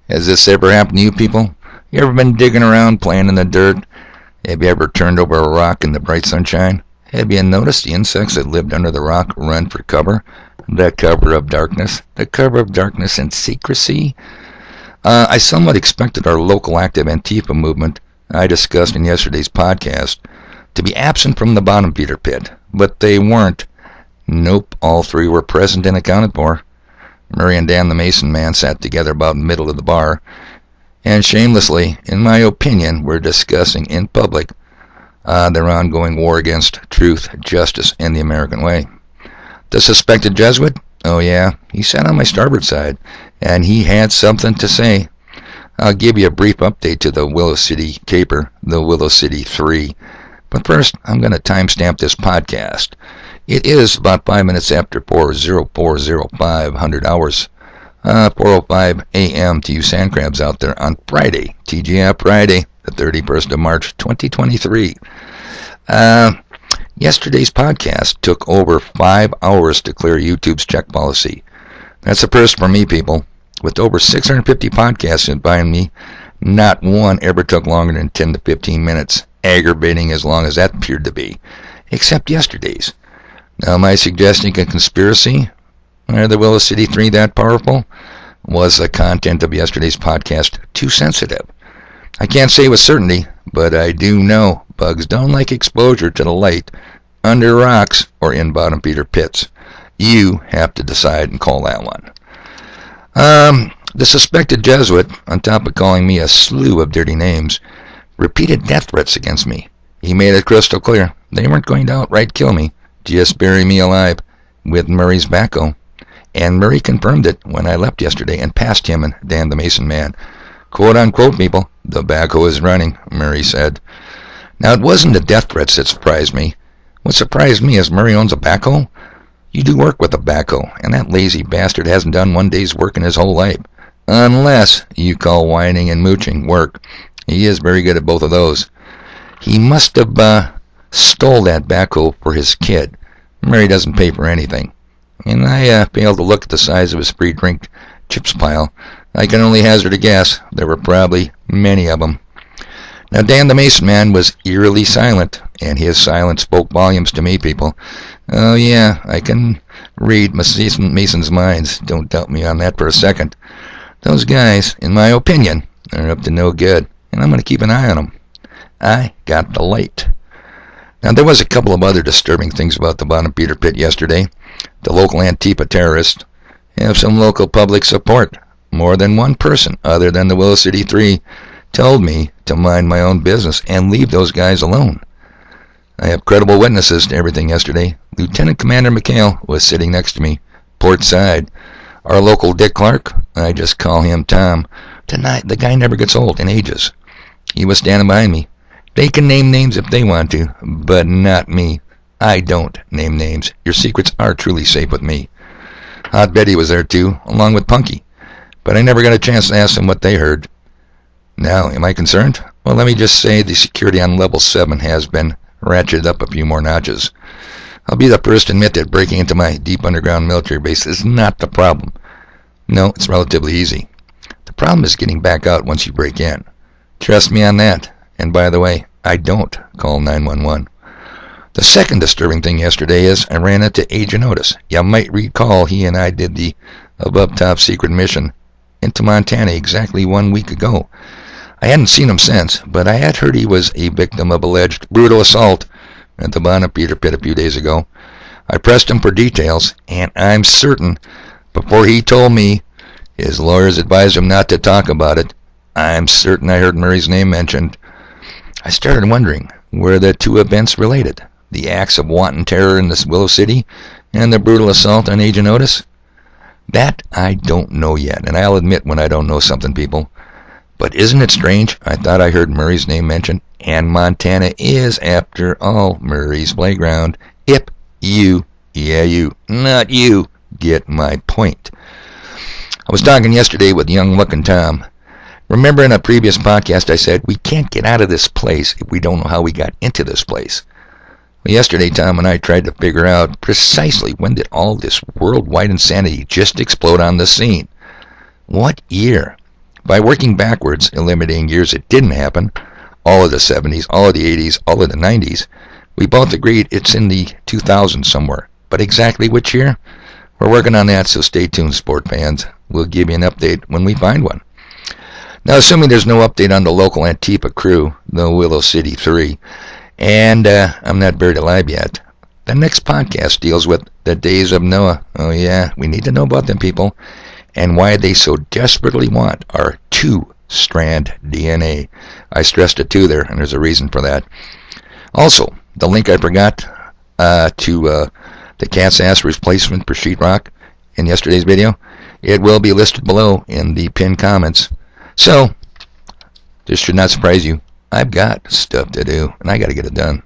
Has this ever happened to you people? You ever been digging around, playing in the dirt? Have you ever turned over a rock in the bright sunshine? Have you noticed the insects that lived under the rock run for cover? The cover of darkness. The cover of darkness and secrecy. I somewhat expected our local active Antifa movement, I discussed in yesterday's podcast, to be absent from the bottom feeder pit, but they weren't. Nope, all three were present and accounted for. Murray and Dan the Mason man sat together about in the middle of the bar, and shamelessly, in my opinion, were discussing in public their ongoing war against truth, justice, and the American way. The suspected Jesuit? Oh yeah, he sat on my starboard side, and he had something to say. I'll give you a brief update to the Willow City caper, the Willow City 3. But first, I'm going to timestamp this podcast. It is about 5 minutes after 4:04:05 hours, 4:05 a.m. to you sand crabs out there on Friday, TGI Friday, the 31st of March, 2023. Yesterday's podcast took over 5 hours to clear YouTube's check policy. That's a first for me, people. With over 650 podcasts behind me, not one ever took longer than 10 to 15 minutes, aggravating as long as that appeared to be, except yesterday's. Now, am I suggesting a conspiracy? Are the Willow City 3 that powerful? Was the content of yesterday's podcast too sensitive? I can't say with certainty, but I do know bugs don't like exposure to the light under rocks or in bottom feeder pits. You have to decide and call that one. The suspected Jesuit, on top of calling me a slew of dirty names, repeated death threats against me. He made it crystal clear they weren't going to outright kill me, just bury me alive with Murray's backhoe. And Murray confirmed it when I left yesterday and passed him and Dan the Mason man. Quote unquote, people, the backhoe is running, Murray said. Now, it wasn't the death threats that surprised me. What surprised me is Murray owns a backhoe. You do work with a backhoe, and that lazy bastard hasn't done one day's work in his whole life. Unless you call whining and mooching work. He is very good at both of those. He must have stole that backhoe for his kid. Murray doesn't pay for anything. And I failed to look at the size of his free drink chips pile. I can only hazard a guess. There were probably many of them. Now, Dan the Mason man was eerily silent, and his silence spoke volumes to me, people. Oh yeah, I can read Mason's minds. Don't doubt me on that for a second. Those guys, in my opinion, are up to no good, and I'm going to keep an eye on them. I got the light. Now, there was a couple of other disturbing things about the bottom feeder pit yesterday. The local Antifa terrorists have some local public support. More than one person, other than the Willow City 3, told me to mind my own business and leave those guys alone. I have credible witnesses to everything yesterday. Lieutenant Commander McHale was sitting next to me, port side. Our local Dick Clark, I just call him Tom. Tonight, the guy never gets old in ages. He was standing behind me. They can name names if they want to, but not me. I don't name names. Your secrets are truly safe with me. Hot Betty was there too, along with Punky, but I never got a chance to ask them what they heard. Now, am I concerned? Well, let me just say the security on level 7 has been ratcheted up a few more notches. I'll be the first to admit that breaking into my deep underground military base is not the problem. No, it's relatively easy. The problem is getting back out once you break in. Trust me on that. And by the way, I don't call 911. The second disturbing thing yesterday is I ran into Agent Otis. You might recall he and I did the above top secret mission into Montana exactly 1 week ago. I hadn't seen him since, but I had heard he was a victim of alleged brutal assault at the bottom feeder pit a few days ago. I pressed him for details, and I'm certain before he told me his lawyers advised him not to talk about it, I'm certain I heard Murray's name mentioned. I started wondering, were the two events related? The acts of wanton terror in this Willow City and the brutal assault on Agent Otis? That I don't know yet, and I'll admit when I don't know something, people. But isn't it strange? I thought I heard Murray's name mentioned, and Montana is, after all, Murray's playground. If you, not you, get my point. I was talking yesterday with young-looking Tom. Remember in a previous podcast I said, we can't get out of this place if we don't know how we got into this place. Well, yesterday, Tom and I tried to figure out precisely when did all this worldwide insanity just explode on the scene. What year? By working backwards, eliminating years it didn't happen, all of the 70s, all of the 80s, all of the 90s, we both agreed it's in the 2000s somewhere. But exactly which year? We're working on that, so stay tuned, sport fans. We'll give you an update when we find one. Now, assuming there's no update on the local Antifa crew, the Willow City 3, and I'm not buried alive yet, the next podcast deals with the days of Noah. Oh yeah, we need to know about them people, and why they so desperately want our 2-strand DNA. I stressed a 2 there, and there's a reason for that. Also, the link I forgot to the cat's ass replacement for sheetrock in yesterday's video, it will be listed below in the pinned comments. So, this should not surprise you. I've got stuff to do, and I got to get it done.